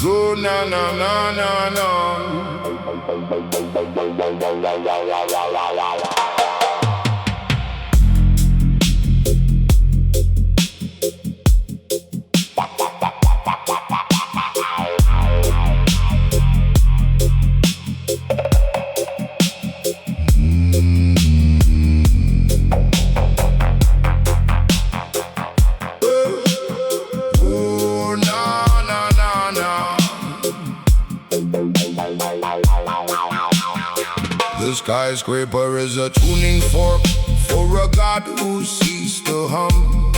Go na na na na na. The skyscraper is a tuning fork for a god who ceased to hum.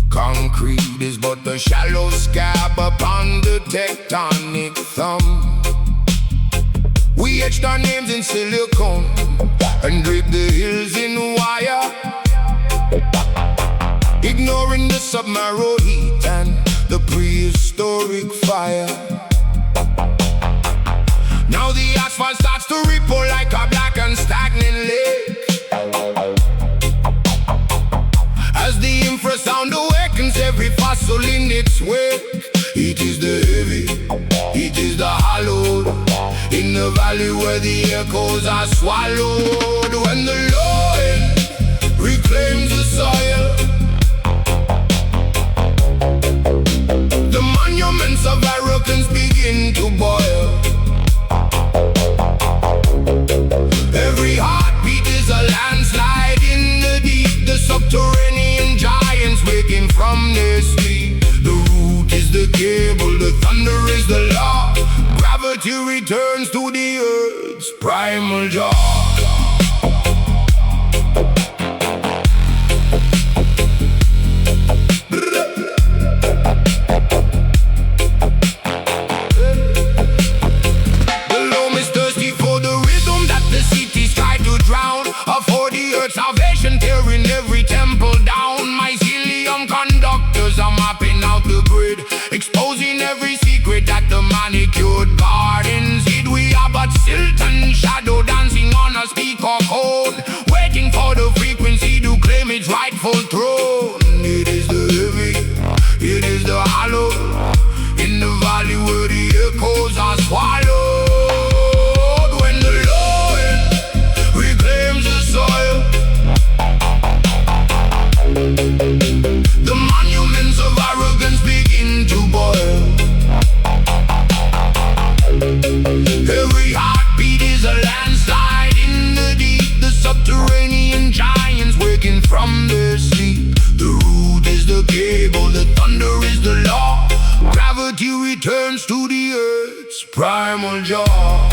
Concrete is but a shallow scab upon the tectonic thumb. We etched our names in silicone and draped the hills in wire, ignoring the submarine heat and the prehistoric fire. Now the asphalt starts to ripple like a black and stagnant lake, as the infrasound awakens every fossil in its wake. It is the heavy, it is the hallowed, in the valley where the echoes are swallowed. When the low end reclaims the soil, the monuments of arrogance begin to boil. Every heartbeat is a landslide in the deep, the subterranean giants waking from their sleep. The root is the cable, the thunder is the law. Gravity returns to the earth's primal jaw. Salvation tearing every temple down. Mycelium conductors are mapping out the grid, exposing every secret that the manicured gardens hid. We are but silt and shadow dancing on a speaker code, waiting for the frequency to claim its rightful throne. It is the heavy, it is the hollow, in the valley where the echoes are swallowed. When the low end reclaims the soil, the monuments of arrogance begin to boil. Every heartbeat is a landslide in the deep, the subterranean giants waking from their sleep. The root is the cable, the thunder is the law. Gravity returns to the earth's primal jaw.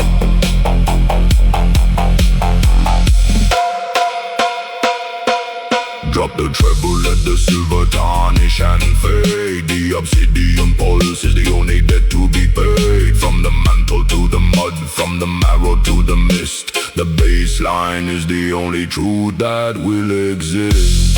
Drop the treble, let the silver tarnish and fade. The obsidian pulse is the only debt to be paid. From the mantle to the mud, from the marrow to the mist, the bassline is the only truth that will exist.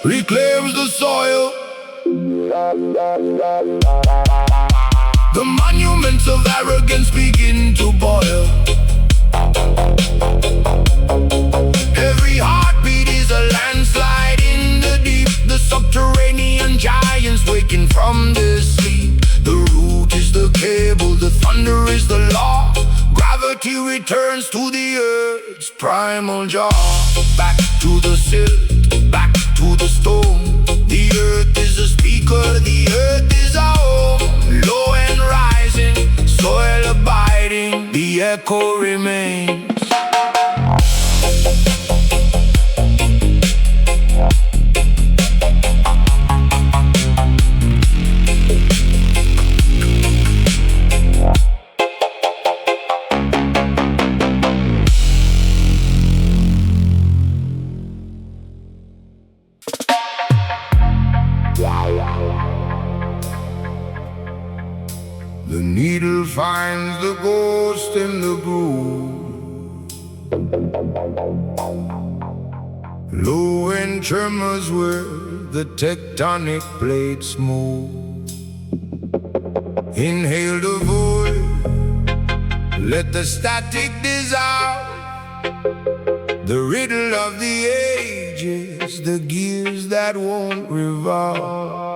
Reclaims the soil, the monuments of arrogance begin to boil. Every heartbeat is a landslide in the deep, the subterranean giants waking from their sleep. The root is the cable, the thunder is the law. Gravity returns to the earth's primal jaw. Back to the silt, back to the stone. The earth is a speaker, the earth is our home. Low and rising, soil abiding, the echo remains. The needle finds the ghost in the groove. Low end tremors where the tectonic plates move. Inhale the void, let the static dissolve. The riddle of the ages, the gears that won't revolve.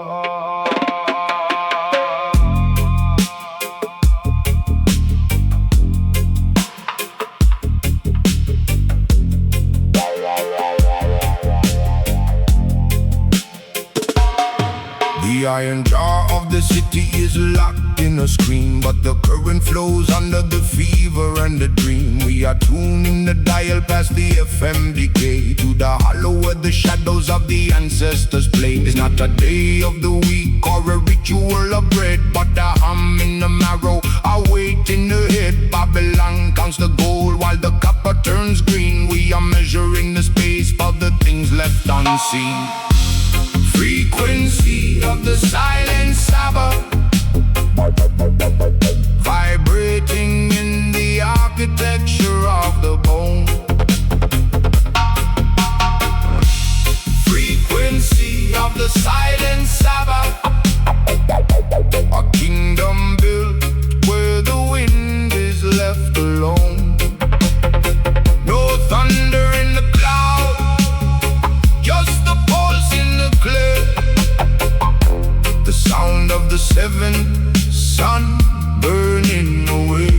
The iron jaw of the city is locked in a screen, but the current flows under the fever and the dream. We are tuning the dial past the FM decay to the hollow where the shadows of the ancestors play. It's not a day of the week or a ritual of bread, but a hum in the marrow, a weight in the head. Babylon counts the gold while the copper turns green. We are measuring the space for the things left unseen. Frequency of the silent Sabbath, vibrating in the architecture of the bone. Frequency of the silent Sabbath, a kingdom built where the wind is left alone. No thunder in the cloud, just the pulse in the clear. The sound of the seventh sun burning away.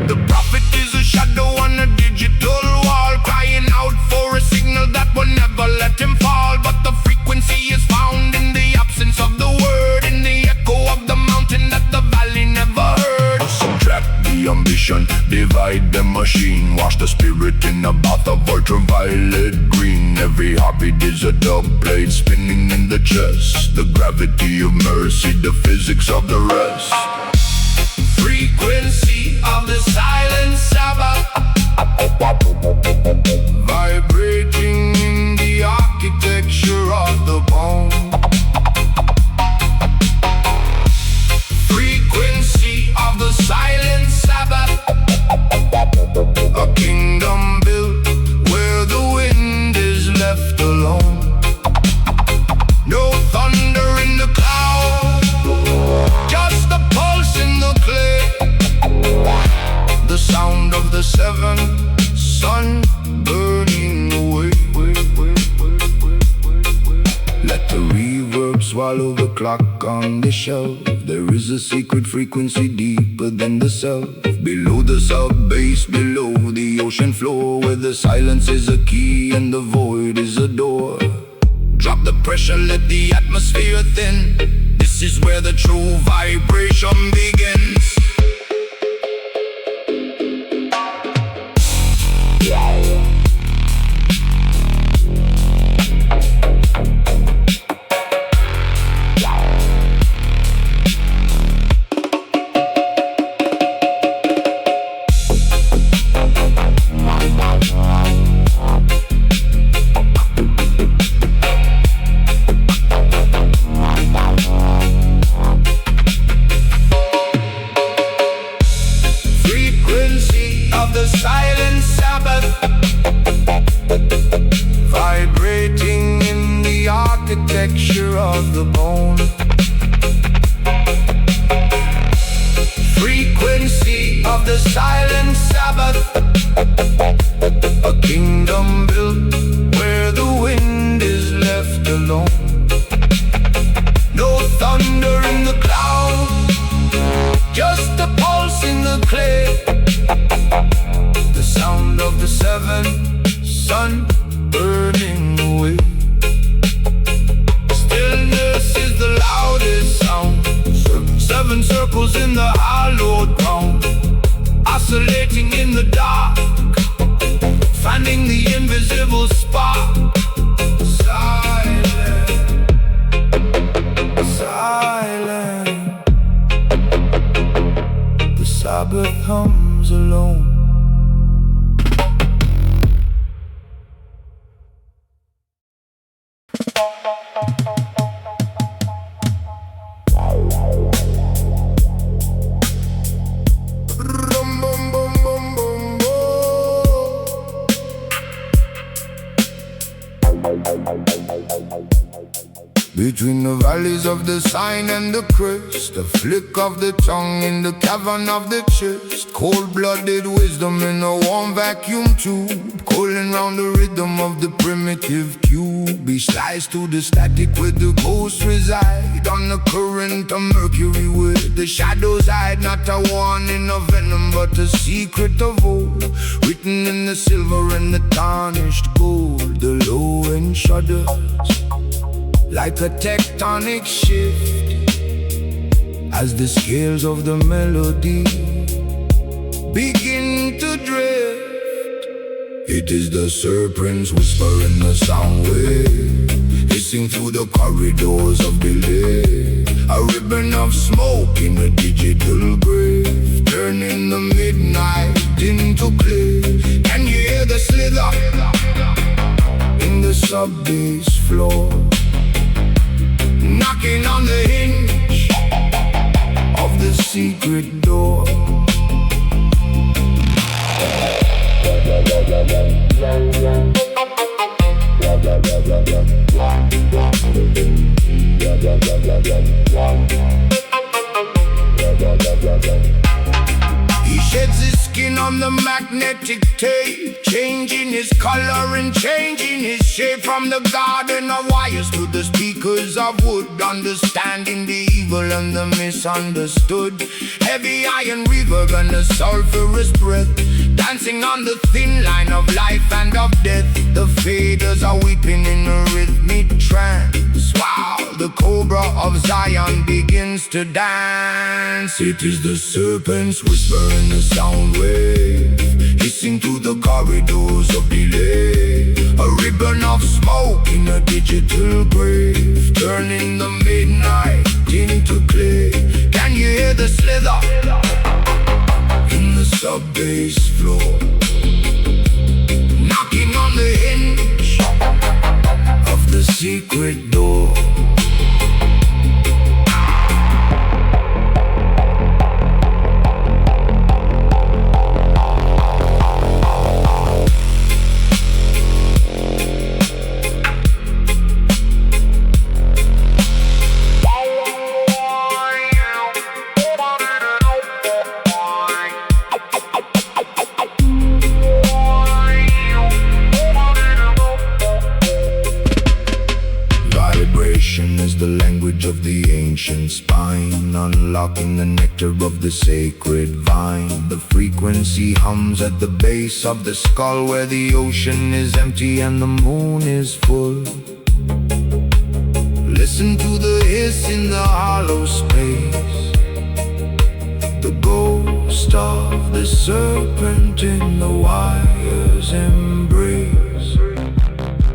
The prophet is a shadow on a digital wall, crying out for a signal that will never let him fall. But the frequency is found in the absence of the word, in the echo of the mountain that the valley never heard. Subtract the ambition, divide the machine, wash the spirit in a bath of ultraviolet green. Every heartbeat is a dub plate spinning in the chest. The gravity of mercy, the physics of the rest. Frequency of the silent Sabbath, vibrating in the architecture of the bone. Frequency of the silent Sabbath, a kingdom built where the wind is left alone. No thunder in the cloud, just the pulse in the clay. The sound of the seventh sun burning away. Let the reverb swallow the clock on the shelf. There is a secret frequency deeper than the self. Below the sub-bass, below the ocean floor, where the silence is a key and the void is a door. Drop the pressure, let the atmosphere thin. This is where the true vibration begins. Vibrating in the architecture of the bone. Frequency of the silent Sabbath, a kingdom built where the wind is left alone. No thunder in the cloud, just a pulse in the clay. The sound of the seventh sun burning away. Stillness is Between the valleys of the sign and the crest, the flick of the tongue in the cavern of the chest, cold-blooded wisdom in a warm vacuum tube, coiling round the rhythm of the primitive cube. Be sliced to the static where the ghosts reside, on the current of mercury where the shadows hide. Not a warning of venom but a secret of old, written in the silver and the tarnished gold. The low end shudders like a tectonic shift as the scales of the melody begin to drift. It is the serpent's whisper in the sound wave, hissing through the corridors of delay. A ribbon of smoke in a digital grave, turning the midnight into clay. Can you hear the slither in the sub-bass floor, knocking on the hinge of the secret door? He sheds his skin on the magnetic tape, changing his color and changing his shape. From the garden of wires to the speakers of wood, understanding the evil and the misunderstood. Heavy iron reverb and a sulphurous breath, dancing on the thin line of life and of death. The faders are weeping in a rhythmic trance, while the cobra of Zion begins to dance. It is the serpent's whisper in the sound wave, hissing through the corridors of delay. A ribbon of smoke in a digital grave, turning the midnight into clay. Can you hear the slither in the sub-bass floor, knocking on the hinge of the secret door? Is the language of the ancient spine, unlocking the nectar of the sacred vine. The frequency hums at the base of the skull, where the ocean is empty and the moon is full. Listen to the hiss in the hollow space, the ghost of the serpent in the wire's embrace.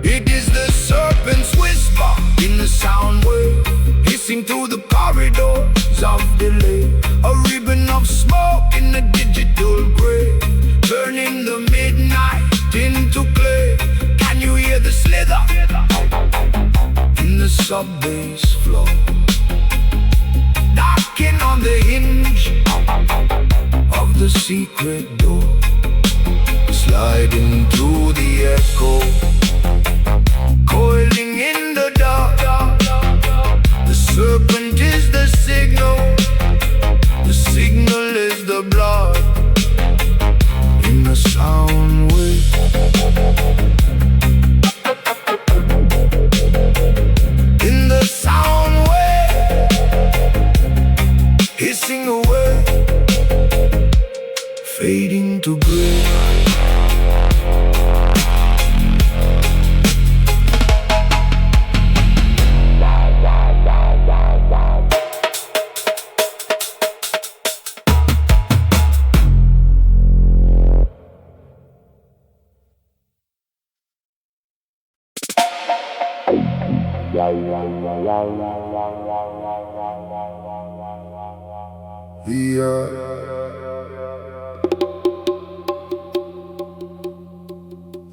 It is the serpent's whisper in the sound wave, hissing through the corridors of delay. A ribbon of smoke in a digital grave, turning the midnight into clay. Can you hear the slither in the sub-bass floor, knocking on the hinge of the secret door, sliding through the echo, coiling in the dark. The serpent is the signal is the blood in the sound wave. In the sound wave, hissing away, fading to gray.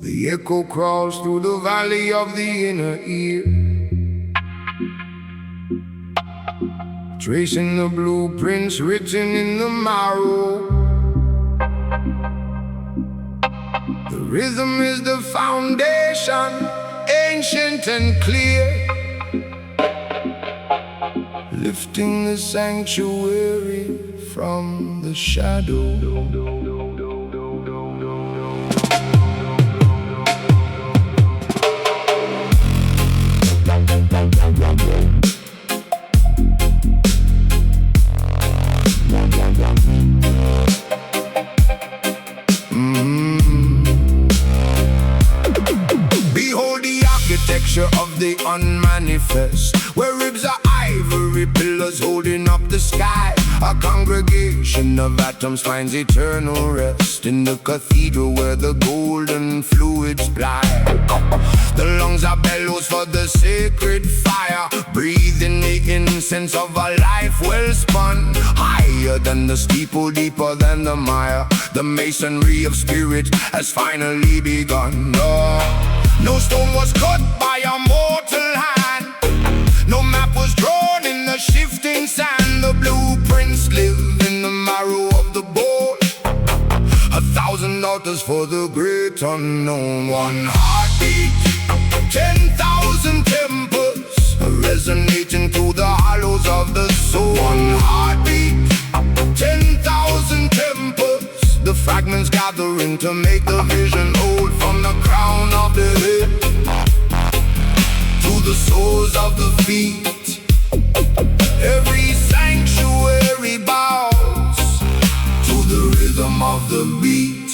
The echo crawls through the valley of the inner ear, tracing the blueprints written in the marrow. The rhythm is the foundation, ancient and clear, lifting the sanctuary from the shadow. Behold the architecture of the unmanifest, where ribs are ivory pillars holding up the sky. A congregation of atoms finds eternal rest in the cathedral where the golden fluids ply. The lungs are bellows for the sacred fire, breathing the incense of a life well spun. Higher than the steeple, deeper than the mire, the masonry of spirit has finally begun. No stone was cut by a mortal hand, no map was drawn in the shifting sand. The blueprints live in the marrow of the bone, 1,000 altars for the great unknown. One heartbeat, 10,000 temples, resonating through the hollows of the soul. One heartbeat, 10,000 temples, the fragments gathering to make the vision whole. From the crown of the head to the soles of the feet, every sanctuary bows to the rhythm of the beat.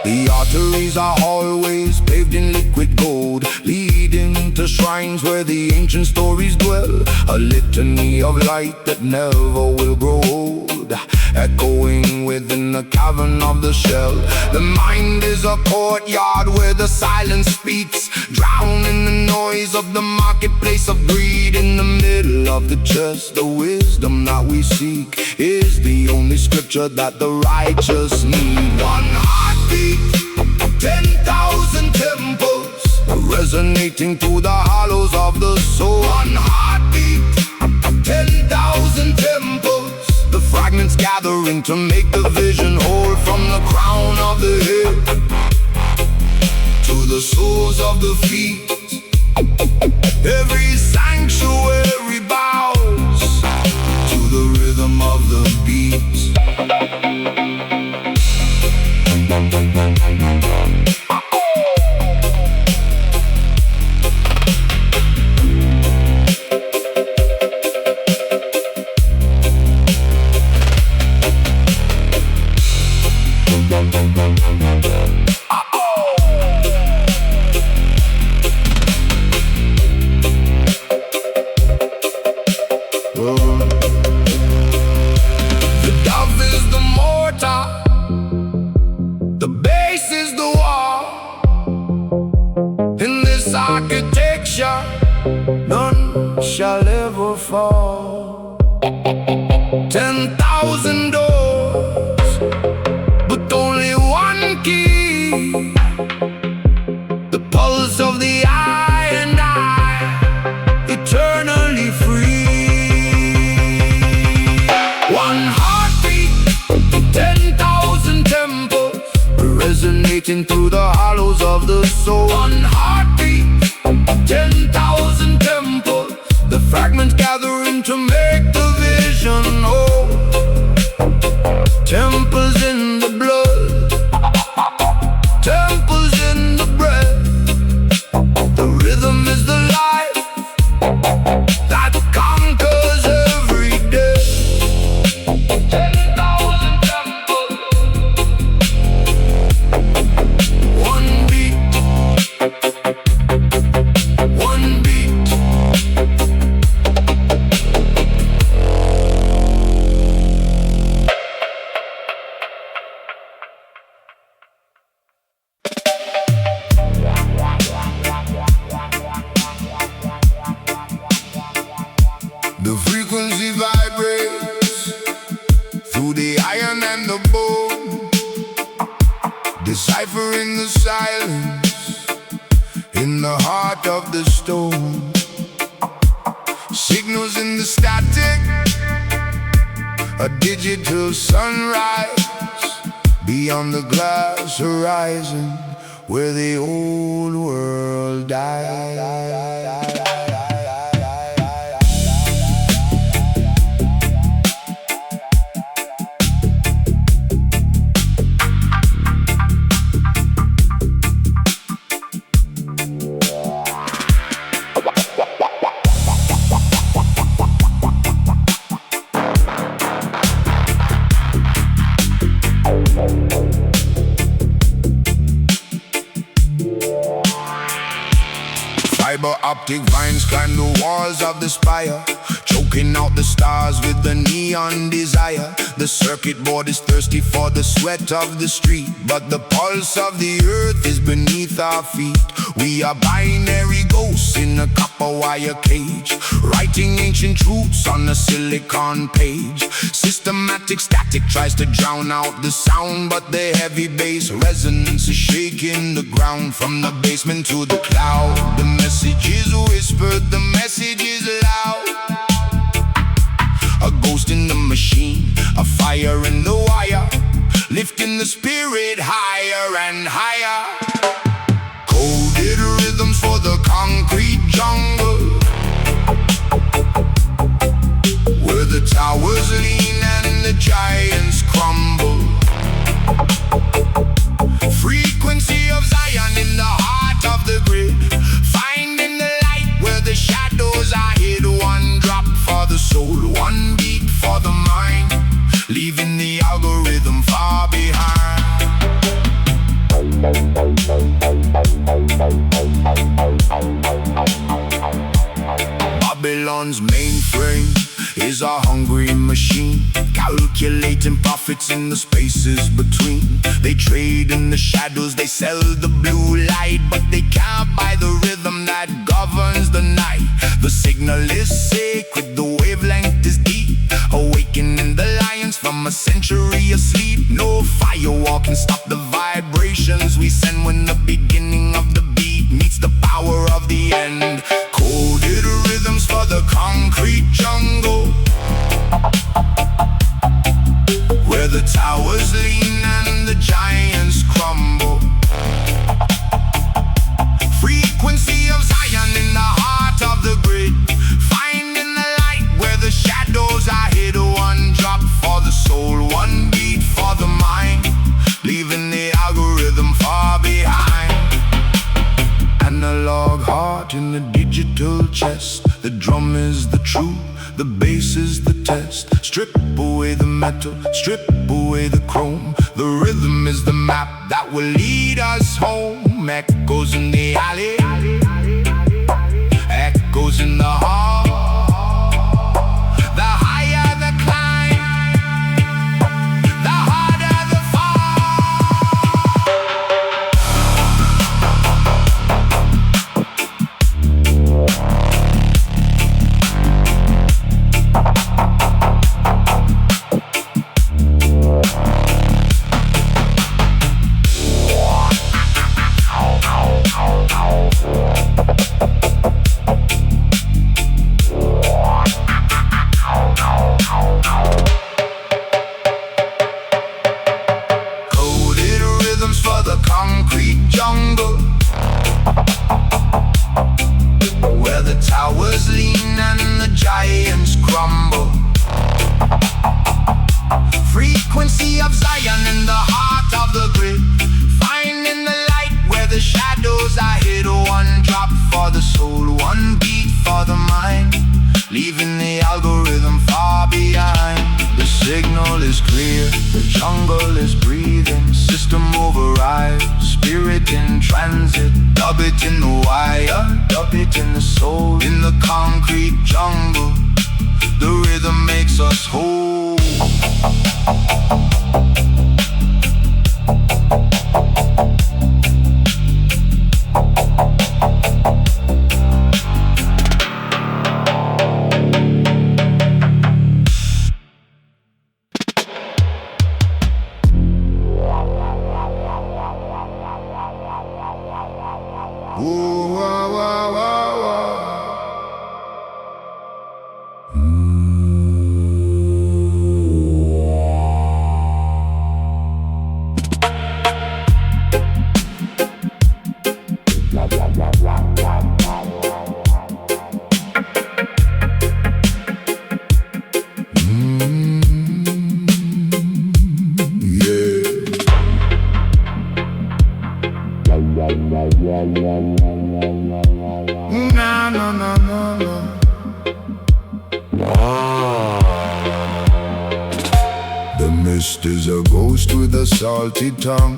The arteries are always paved in liquid gold, leading to shrines where the ancient stories dwell. A litany of light that never will grow old, echoing within the cavern of the shell. The mind is a courtyard where the silence speaks, drowning the noise of the marketplace of greed. In the middle of the chest, the wisdom that we seek is the only scripture that the righteous need. One heartbeat, 10,000 temples, resonating through the hollows of the soul. One heartbeat, 10,000 temples, the fragments gathering to make the vision whole. From the crown of the head to the soles of the feet, every sanctuary bows to the rhythm of the beat. The dove is the mortar, the base is the wall. In this architecture, none shall ever fall. 10,000 doors, but only one key. The pulse of the eye and I, eternally free. One heartbeat, 10,000 temples, resonating through the hollows of the soul. One heartbeat, 10,000 temples, the fragments gathering to make the vision whole. Temples in the blood, temples in the breath, the rhythm is the life that conquers every day. 10,000 temples, one beat, one beat. The frequency vibrates through the iron and the bone, deciphering the silence in the heart of the stone. Signals in the static, a digital sunrise beyond the glass horizon where the old world Fiber optic vines climb the walls of the spire, choking out the stars with the neon desire. The circuit board is thirsty for the sweat of the street, but the pulse of the earth is beneath our feet. We are binary ghosts in a copper wire cage, writing ancient truths on a silicon page. Systematic static tries to drown out the sound, but the heavy bass resonance is shaking the ground. From the basement to the cloud, the message is whispered, the message is loud. A ghost in the machine, a fire in the wire, lifting the spirit higher and higher. Coded rhythms for the concrete jungle, where the towers lean and the giants crumble. Frequency of Zion in the heart of the grid, finding the light where the shadows are hid. One drop for the soul, one beat for the mind, leaving the algorithm far behind. Babylon's mainframe is a hungry machine, calculating profits in the spaces between. They trade in the shadows, they sell the blue light, but they can't buy the rhythm that governs the night. The signal is sacred, the wavelength is deep, awakening the lions from a century of sleep. No firewall can stop the vibrations we send when the beginning of the beat meets the power of the end. Coded rhythms for the concrete jungle, where the towers lean and the giants crumble. Frequency of Zion in the heart of the grid, finding the light where the shadows are hid. One drop for the soul, one beat for the mind, leaving the algorithm far behind. Analog heart in the digital chest, the drum is the truth, the bass is the test. Strip away the metal, strip away the chrome, the rhythm is the map that will lead us home. Echoes in the alley, echoes in the hall. The higher the climb, the harder the leaving the algorithm far behind. The signal is clear, the jungle is breathing. System override, spirit in transit. Dub it in the wire, dub it in the soul. In the concrete jungle, the rhythm makes us whole. Mist is a ghost with a salty tongue,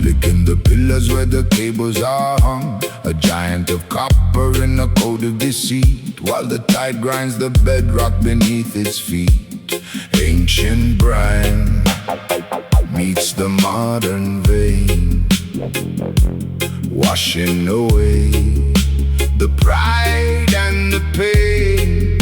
licking the pillars where the cables are hung. A giant of copper while the tide grinds the bedrock beneath its feet. Ancient brine meets the modern vein, washing away the pride and the pain.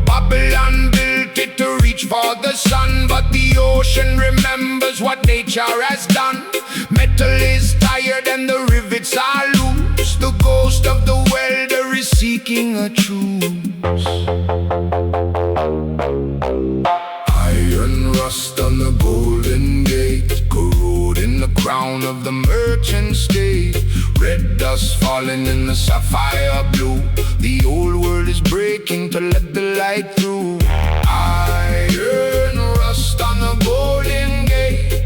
Babylon built it to reach for the sun, but the ocean remembers what nature has done. Metal is tired and the rivets are loose. The ghost of the welder is seeking a truce. Iron rust on the golden gate, corrode in the crown of the merchant state. Red dust falling in the sapphire blue. The old world is breaking to let the light through. Iron rust on the golden gate.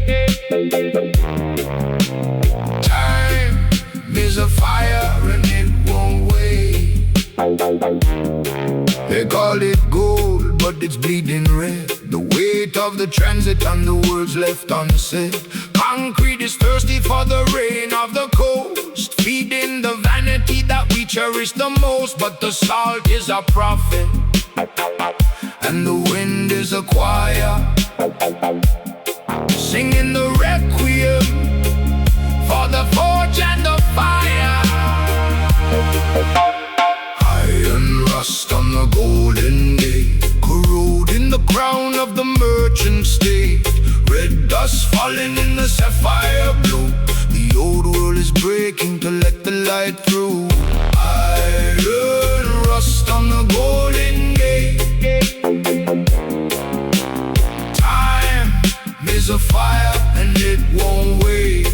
Time is a fire and it won't wait. They call it gold, but it's bleeding red. The weight of the transit and the words left unsaid. Concrete is thirsty for the rain of the coast, feeding the vanity that we cherish the most. But the salt is a prophet, and the wind is a choir, singing the requiem for the forge and the fire. Iron rust on the golden gate, corrode in the crown of the merchant state. Red dust falling in the sapphire blue. The old world is breaking to let the light through. Iron rust on the golden gate. Time is a fire and it won't wait.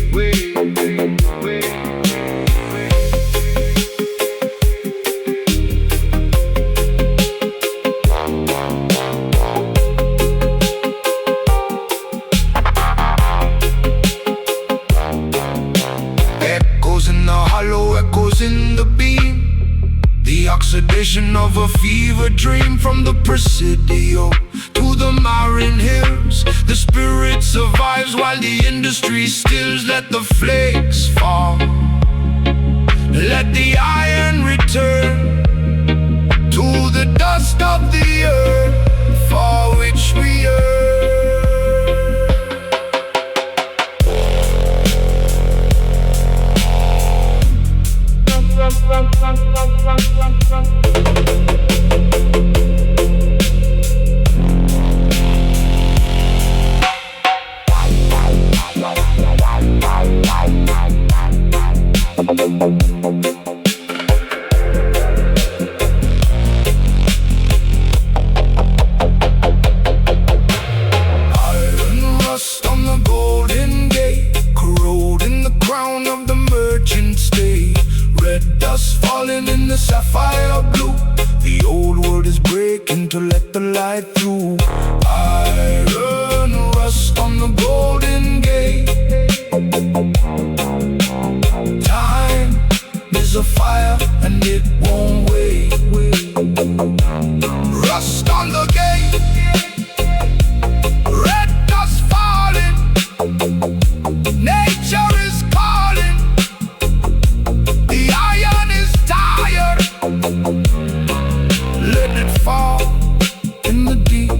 In the beam, the oxidation of a fever dream. From the Presidio to the Marin Hills, the spirit survives while the industry stills. Let the flakes fall, let the iron return to the dust of the earth for which we yearn. Iron rust on the golden gate, corrode in the crown of the merchant state. Red dust falling in the sapphire blue. The old world is breaking to let the light through. Iron rust on the golden gate. Time is a fire and it won't wait. Rust on the gate, red dust falling. Nature is calling. The iron is tired. Let it fall in the deep,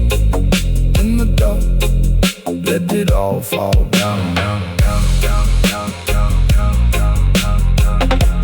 in the dark. Let it all fall down, down, down, down, down, down, down, down, down, down, down.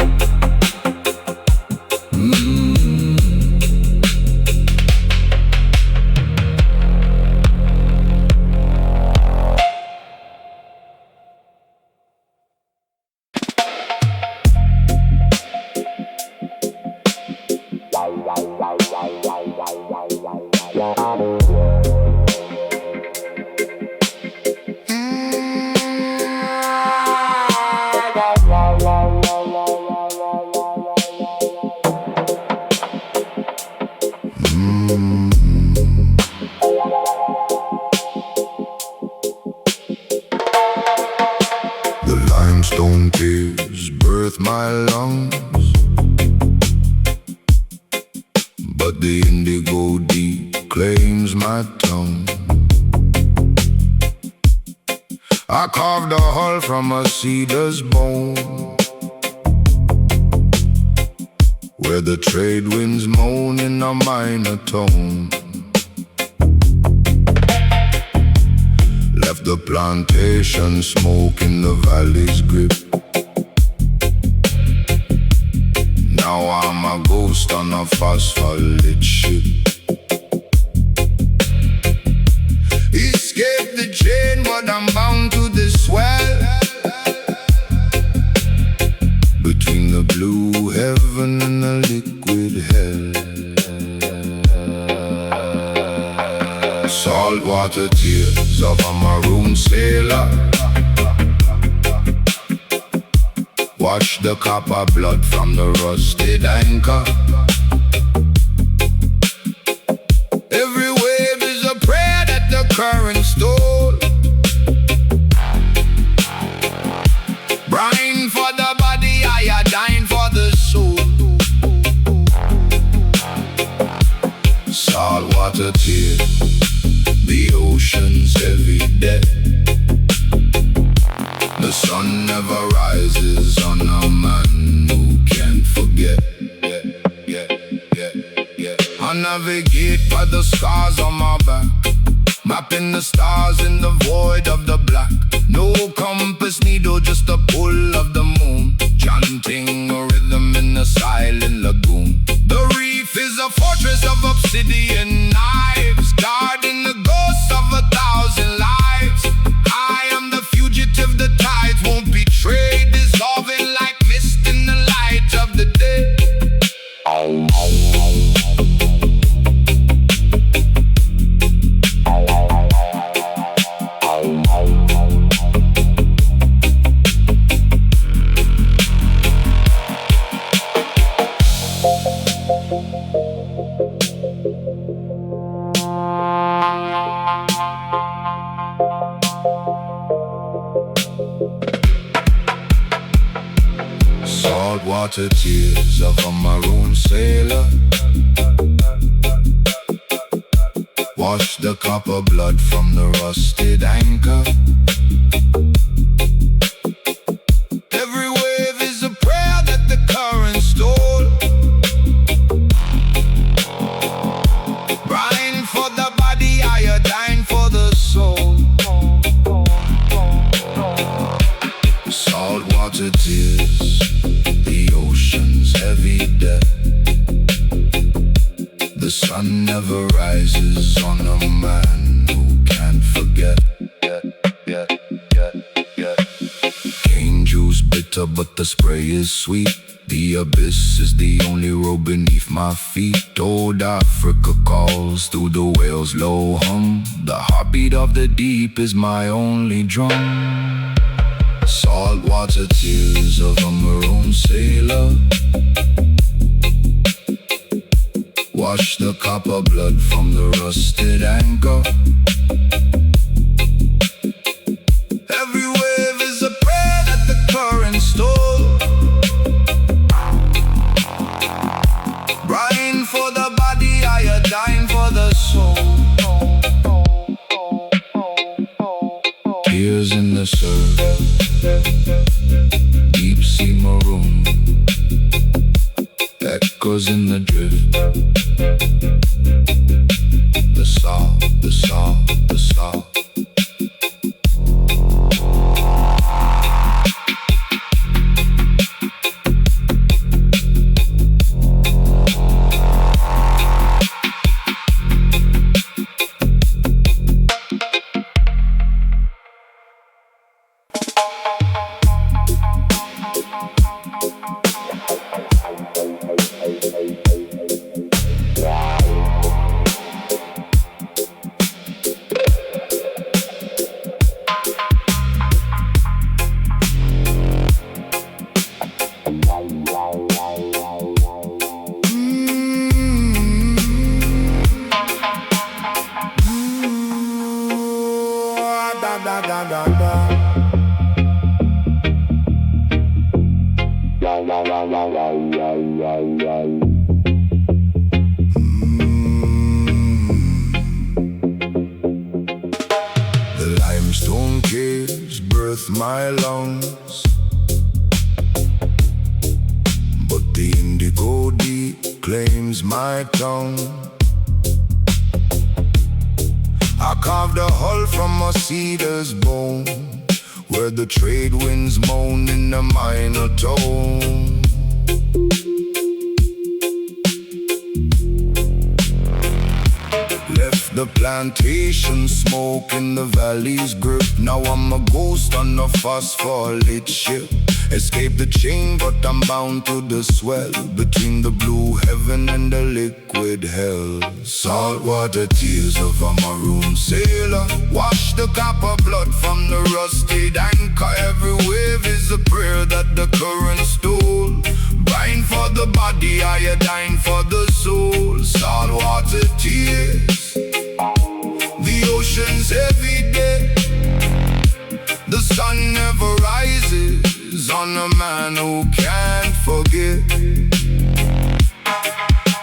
limestone tears birth my lungs, but the indigo deep claims my tongue. I carved a hull from a cedar's bone, where the trade winds moan in a minor tone. Left the plantation smoke in the valley's grip. Now I'm a ghost on a phosphor-lit ship. Escape the chain, but I'm bound to this well. Between the blue heaven and the liquid hell. Saltwater tears of a maroon sailor wash the copper blood from the rusted anchor. Every wave is a prayer that the current stole. Brine for the body, iodine for the soul. Saltwater tears, the ocean's heavy debt. The sun never rises on a man who can't forget. I navigate by the scars on my back, mapping the stars in the void of the black. No compass needle, just the pull of the moon, chanting a rhythm in a silent lagoon. The reef is a fortress of obsidian knives, guarding the ghosts of 1,000 lives. I am the fugitive, the tides won't betray, dissolving like mist in the light of the day. Saltwater tears of a maroon sailor wash the copper blood from the rusted anchor. Every wave is a prayer that the current stole. Brine for the body, iodine for the soul. Saltwater tears, the ocean's heavy debt. The sun never rises on a man who can't forget. Cane juice bitter, but the spray is sweet. The abyss is the only road beneath my feet. Old Africa calls through the whale's low hum. The heartbeat of the deep is my only drum. Saltwater tears of a maroon sailor wash the copper blood from the rusted anchor. Every wave is a prayer that the current stole. Brine for the body, iodine for the soul. Tears in the surf, deep sea maroon, echoes in the drift. The salt, the salt, the salt. The limestone caves birth my lungs, but the indigo deep rings my tongue. I carved a hull from a cedar's bone, where the trade winds moan in a minor tone. Left the plantation smoke in the valley's grip. Now I'm a ghost on a phospholit ship. Escape the chain, but I'm bound to the swell, between the blue heaven and the liquid hell. Saltwater tears of a maroon sailor wash the copper blood from the rusted anchor. Every wave is a prayer that the current stole. Brine for the body, iodine for the soul. Saltwater tears, the ocean's heavy day. The sun never rises on a man who can't forget.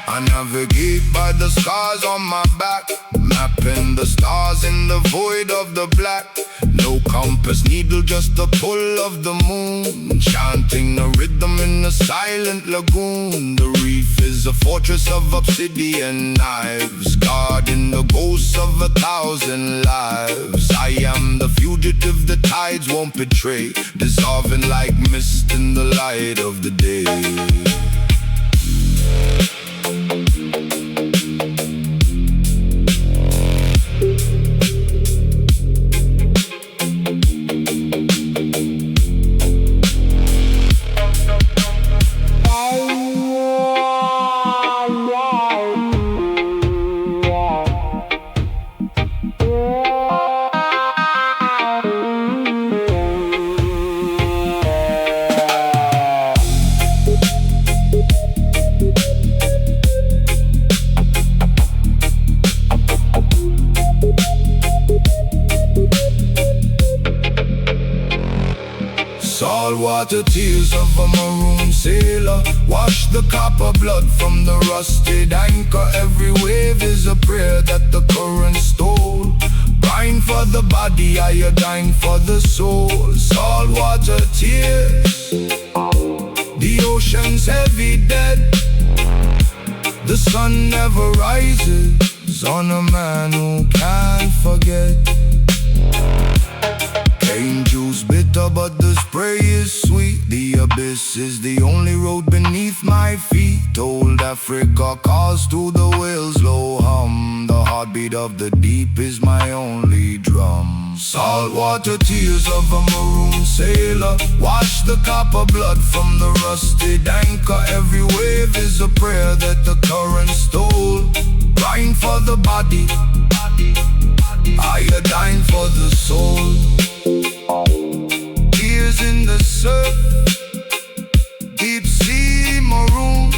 I navigate by the scars on my back, mapping the stars in the void of the black. No compass needle, just the pull of the moon, chanting a rhythm in a silent lagoon. The reef is a fortress of obsidian knives, guarding the ghosts of 1,000 lives. I am the fugitive the tides won't betray, dissolving like mist in the light of the day. Saltwater tears of a maroon sailor wash the copper blood from the rusted anchor. Every wave is a prayer that the current stole. Brine for the body, iodine for the soul. Saltwater tears, the ocean's heavy dead. The sun never rises on a man who can't forget. Cane juice bitter, but the spray is sweet. The abyss is the only road beneath my feet. Old Africa calls to the whale's low hum. The heartbeat of the deep is my only drum. Saltwater tears of a maroon sailor wash the copper blood from the rusted anchor. Every wave is a prayer that the current stole. Brine for the body, iodine for the soul. Tears in the surf, deep sea maroon.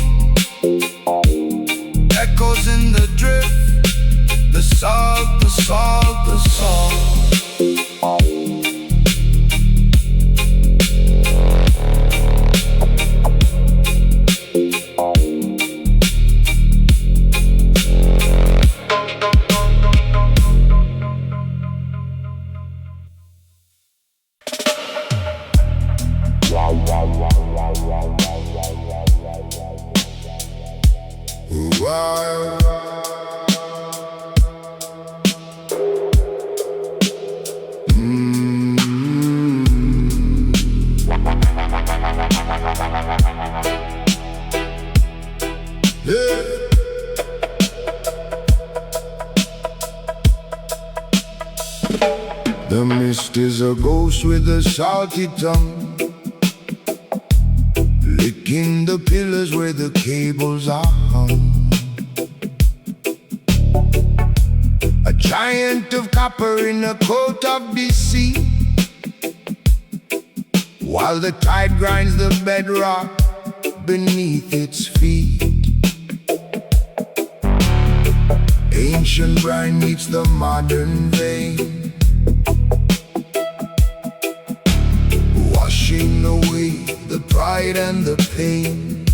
Echoes in the drift, the salt, the salt, the salt. The mist is a ghost with a salty tongue, licking the pillars where the cables are hung. A giant of copper in a coat of the sea, while the tide grinds the bedrock beneath its feet. Ancient brine meets the modern vein, washing away the pride and the pain.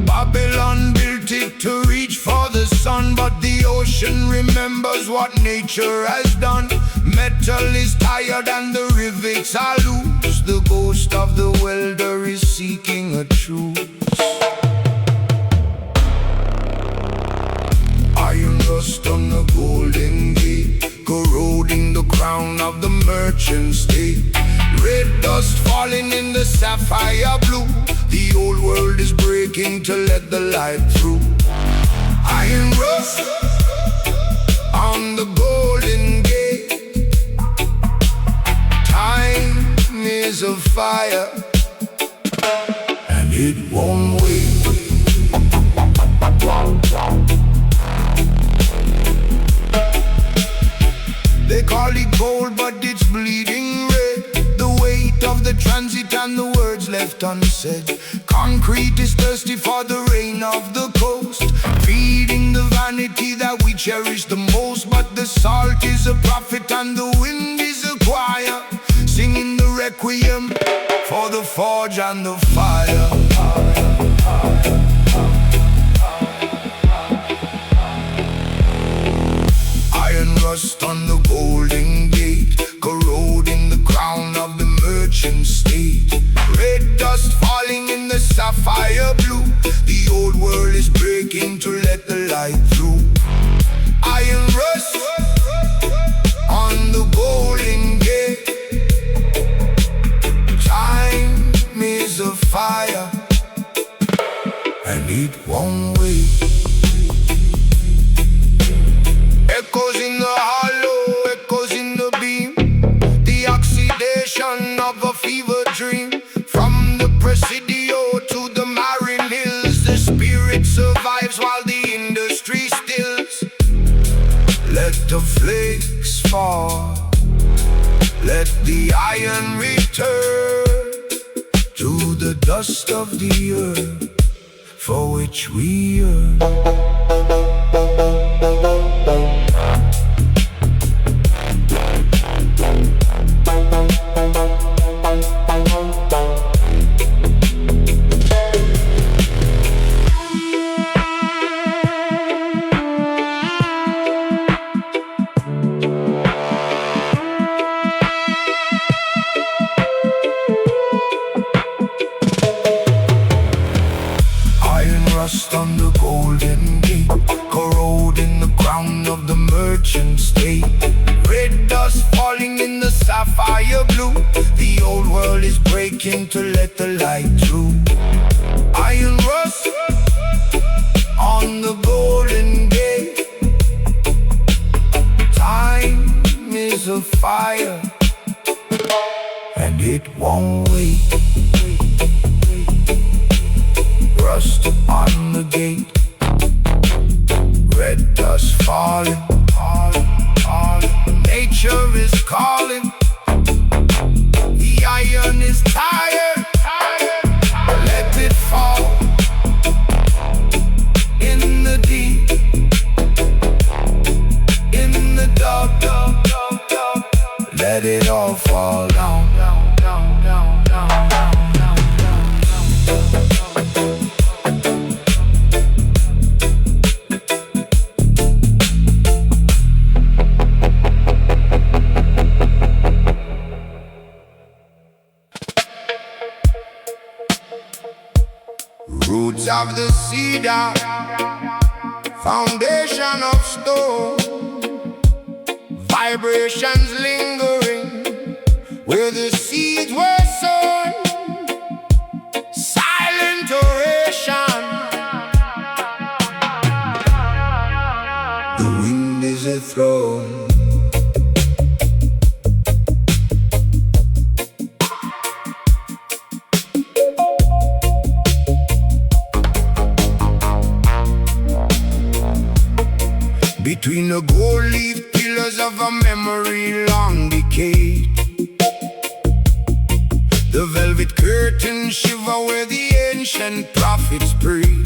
Babylon built it to reach for the sun, but the ocean remembers what nature has done. Metal is tired and the rivets are loose. The ghost of the welder is seeking a truce. rust on the golden gate, corroding the crown of the merchant state. Red dust falling in the sapphire blue. The old world is breaking to let the light through. Iron rust on the golden gate. Time is a fire, and it won't wait. They call it gold, but it's bleeding red. The weight of the transit and the words left unsaid. Concrete is thirsty for the rain of the coast, feeding the vanity that we cherish the most. But the salt is a prophet and the wind is a choir, singing the requiem for the forge and the fire. Iron rust on the golden gate, corroding the crown of the merchant state. Red dust falling in the sapphire blue. The old world is breaking to let the light through. Iron rust on the golden gate. Time is a fire, and it won't wait. Echoes in the hollow, echoes in the beam. The oxidation of a fever dream. From the Presidio to the Marine Hills, the spirit survives while the industry stills. Let the flakes fall, let the iron return to the dust of the earth for which we yearn. Rust on the golden gate, corroding the crown of the merchant state. Red dust falling in the sapphire blue. The old world is breaking to let the light through. Iron rust on the golden gate. Time is a fire, and it won't wait. Rust on the gate, red dust falling, nature is calling. The iron is tired, let it fall in the deep, in the dub. Let it all fall down. Roots of the cedar, foundation of stone, vibrations lingering where the seeds were sown. Silent oration, the wind is a throne. Between the gold leaf pillars of a memory long decayed, the velvet curtains shiver where the ancient prophets prayed.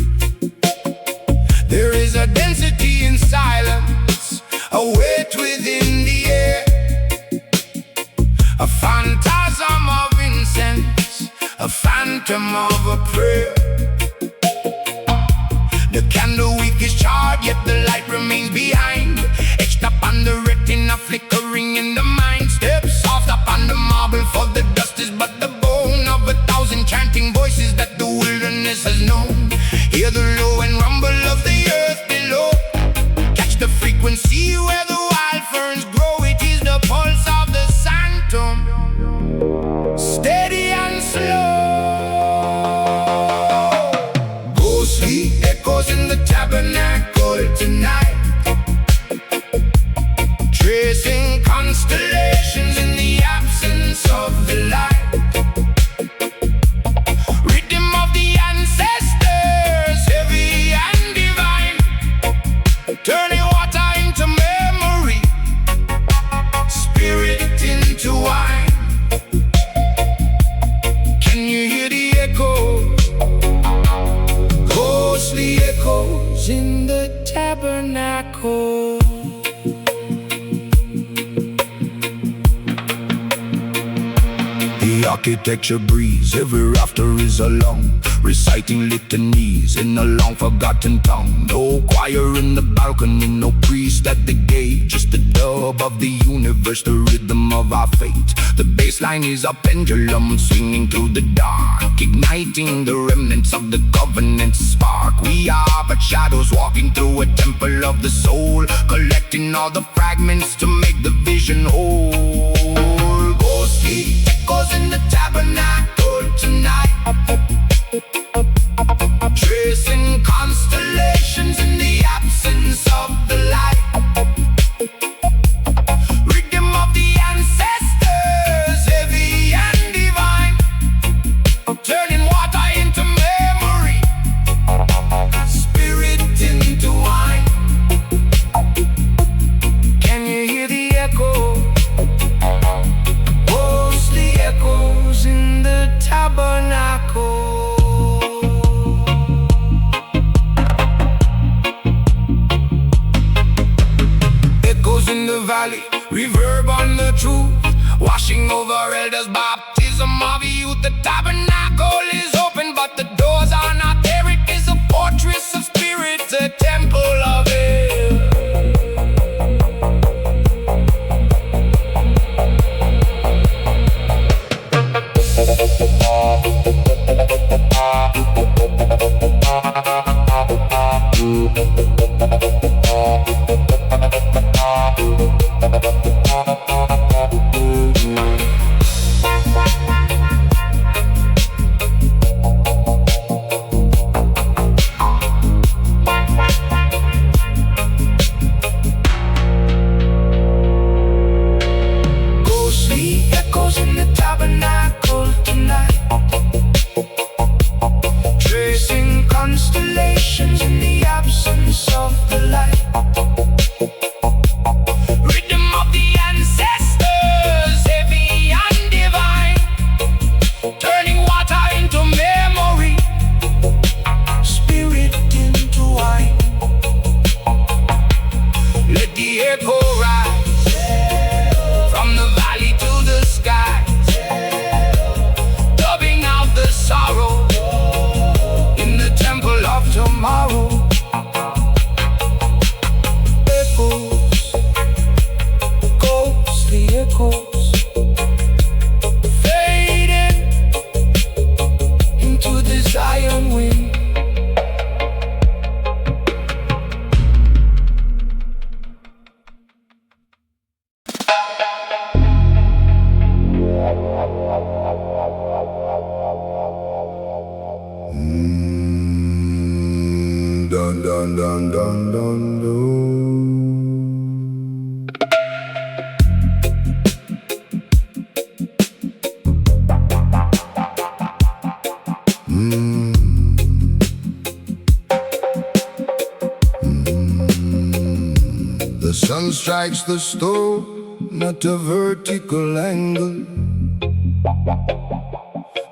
There is a density in silence, a weight within the air, a phantasm of incense, a phantom of a prayer. The candle wick is charred, yet the light remains behind, etched up on the retina, flickering in the mind. Steps soft up on the marble, for the dust is but the bone of 1,000 chanting voices that the wilderness has known. Hear the low and rumble of the earth below, catch the freak architecture breeze. Every rafter is along, reciting litanies in a long forgotten tongue. No choir in the balcony, no priest at the gate, just the dub of the universe, the rhythm of our fate. The bassline is a pendulum swinging through the dark, igniting the remnants of the covenant spark. We are but shadows walking through a temple of the soul, collecting all the fragments to make the vision whole. Ghostly echoes in the tabernacle tonight, tracing constellations in the absence of the light. Rhythm of the ancestors, heavy and divine, turning water into memory, spirit into wine. Can you hear the echo? Ghostly echoes in the tabernacle. Echoes in the valley, reverb on the truth, washing over elders, baptism of youth. The tabernacle is open, but the doors are not there. It is a fortress of spirits, a temple of air. Ghostly echoes in the tabernacle tonight, tracing constellations in the absence of the light. Rhythm of the ancestors, heavy and divine, turning water into memory, spirit into wine. Let the echo rise from the valley to the sky, dubbing out the sorrow in the temple of tomorrow. Echoes, ghostly echoes, fading into the Zion wind. Dun dun dun dun dun dun. The sun strikes the stone at a vertical angle.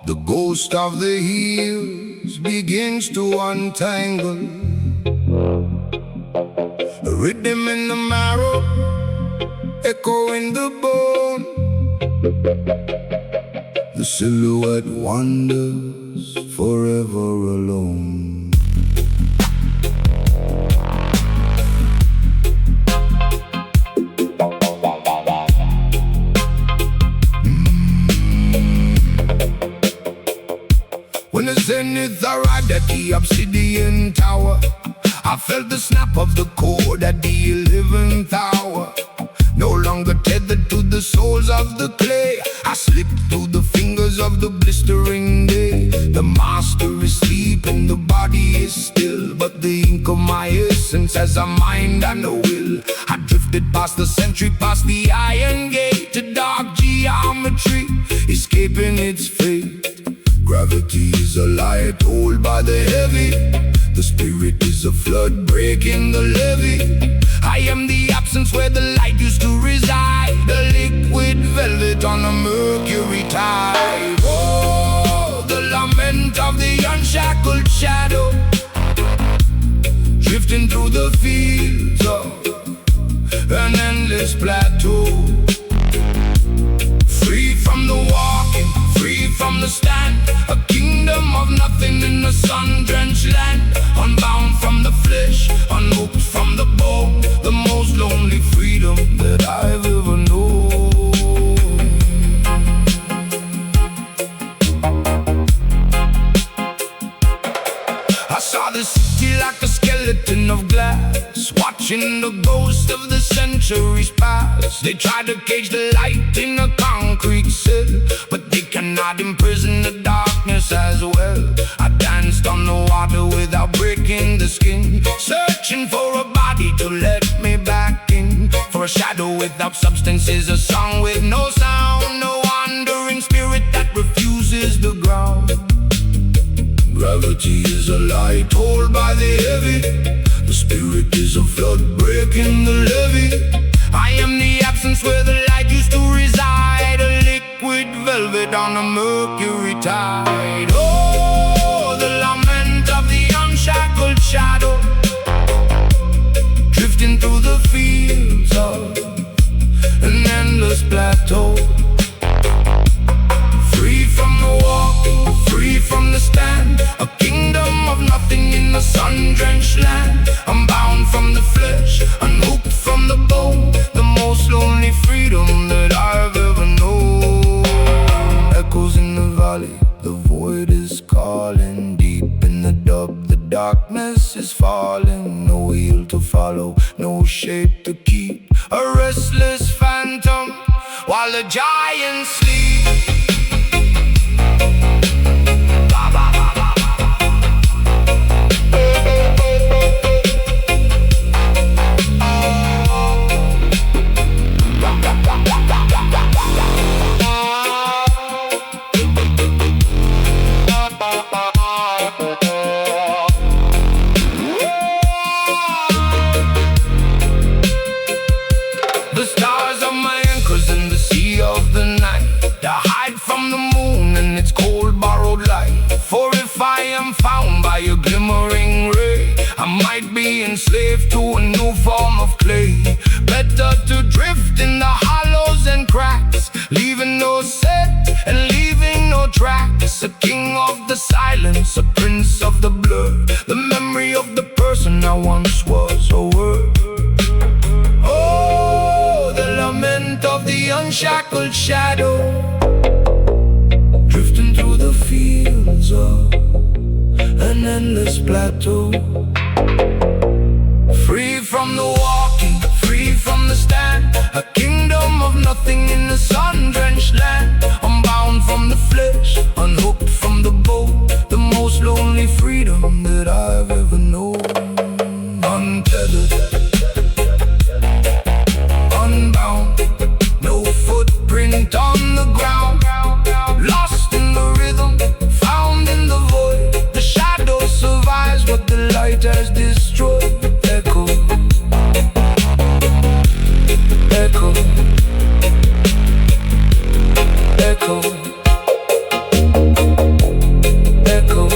The ghost of the hills begins to untangle. A rhythm in the marrow, echo in the bone. The silhouette wanders forever alone. When the zenith arrived at the obsidian tower, I felt the snap of the cord at the 11th hour. No longer tethered to the souls of the clay, I slipped through the fingers of the blistering day. The master is sleeping, the body is still, but the ink of my essence has a mind and a will. I drifted past the century, past the iron gate, to dark geometry, escaping its fate. Gravity is a lie told by the heavy. The spirit is a flood breaking the levee. I am the absence where the light used to reside, the liquid velvet on a mercury tide. Oh, the lament of the unshackled shadow, drifting through the fields of an endless plateau. Free from the walking, free from the stand, a kingdom of nothing in the sun-drenched land. Unbound from the flesh, unhooked from the bone, the most lonely freedom that I've ever known. I saw the city like a skeleton of glass, watching the ghost of the centuries pass. They try to cage the light in a concrete cell, but they cannot imprison the darkness as well. I danced on the water without breaking the skin, searching for a body to let me back in. For a shadow without substance is a song with no sound, no wandering spirit that refuses the ground. Gravity is a lie told by the heavy, the spirit is a flood breaking the levee. I am the absence where the light used to reside, a liquid velvet on a mercury tide. Oh, the lament of the unshackled shadow, drifting through the fields of an endless plateau. Free from the walk, free from the stand, a kingdom of nothing in the sun-drenched land. I'm bound from the flesh, unhooked from the bone, the most lonely freedom that I've ever known. Echoes in the valley, the void is calling. Deep in the dub, the darkness is falling. No wheel to follow, no shape to keep, a restless phantom while the giants sleep. The stars are my anchors in the sea of the night. They hide from the moon and its cold borrowed light. For if I am found by a glimmering ray, I might be enslaved to a new form of clay. Better to drift in the hollows and cracks, leaving no set and leaving no tracks. A king of the silence, a prince of the blur, the memory of the person I once was or were. Oh, the lament of the unshackled shadow, drifting through the fields of an endless plateau. Free from the walking, free from the stand, a kingdom of nothing in the sun-drenched land. I'm bound from the flesh, unhooked from the bone, the most lonely freedom that I've ever known. Untethered, unbound, no footprint on the ground. Lost in the rhythm, found in the void. The shadow survives what the light has destroyed. Echo, echo, echo, echo.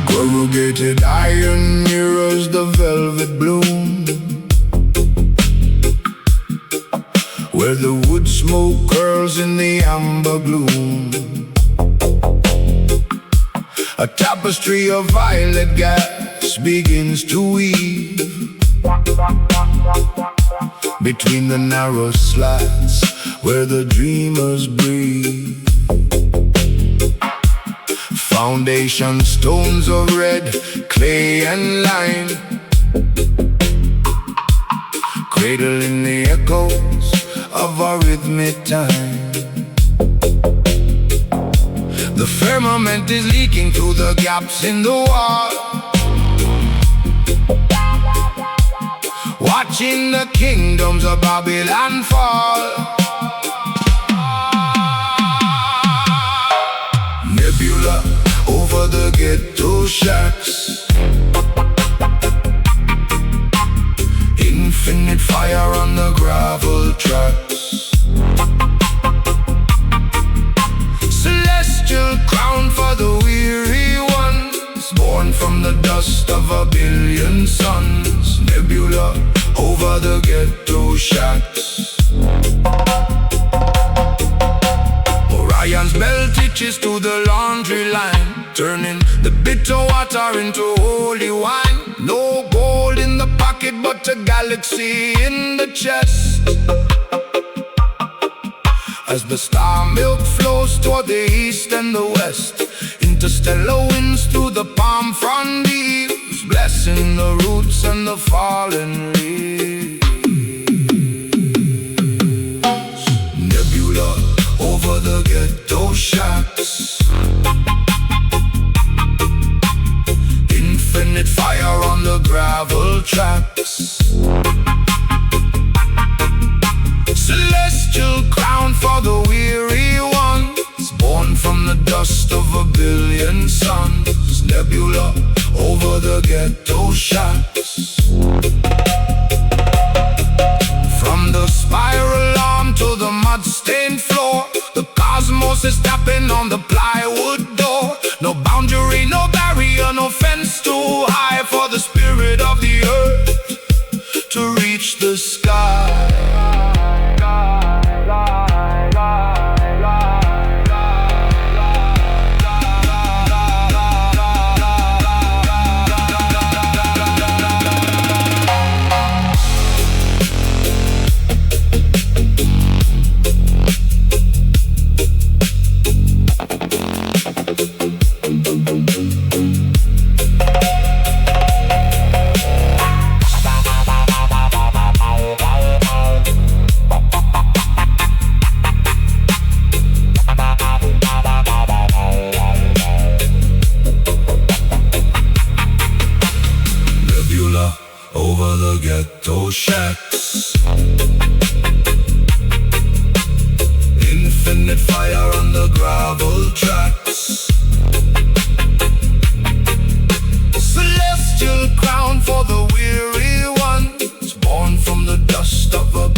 Corrugated iron mirrors the velvet bloom, where the wood smoke curls in the amber gloom. A tapestry of violet gas begins to weave between the narrow slats where the dreamers breathe. Foundation stones of red clay and lime, cradling the echoes of our rhythmic time. The firmament is leaking through the gaps in the wall, watching the kingdoms of Babylon fall. Nebula over the ghetto shacks, infinite fire on the gravel tracks. Celestial crown for the weary ones, born from the dust of a billion suns. Nebula over the ghetto shacks. Orion's bell teaches to the laundry line, turning the bitter water into holy wine. No gold in the pocket, but a galaxy in the chest, as the star milk flows toward the east and the west. Interstellar winds through the palm frond leaves, blessing the roots and the fallen leaves. Nebula over the ghetto shacks, infinite fire on the gravel tracks. Celestial crown for the weary ones, born from the dust of a billion suns. Nebula over the ghetto shacks. From the spiral arm to the mud-stained floor, the cosmos is tapping on the plywood door. No boundary, no barrier, no fence too high for the spirit of the earth to reach the sky. Over the ghetto shacks, infinite fire on the gravel tracks. Celestial crown for the weary ones, born from the dust of a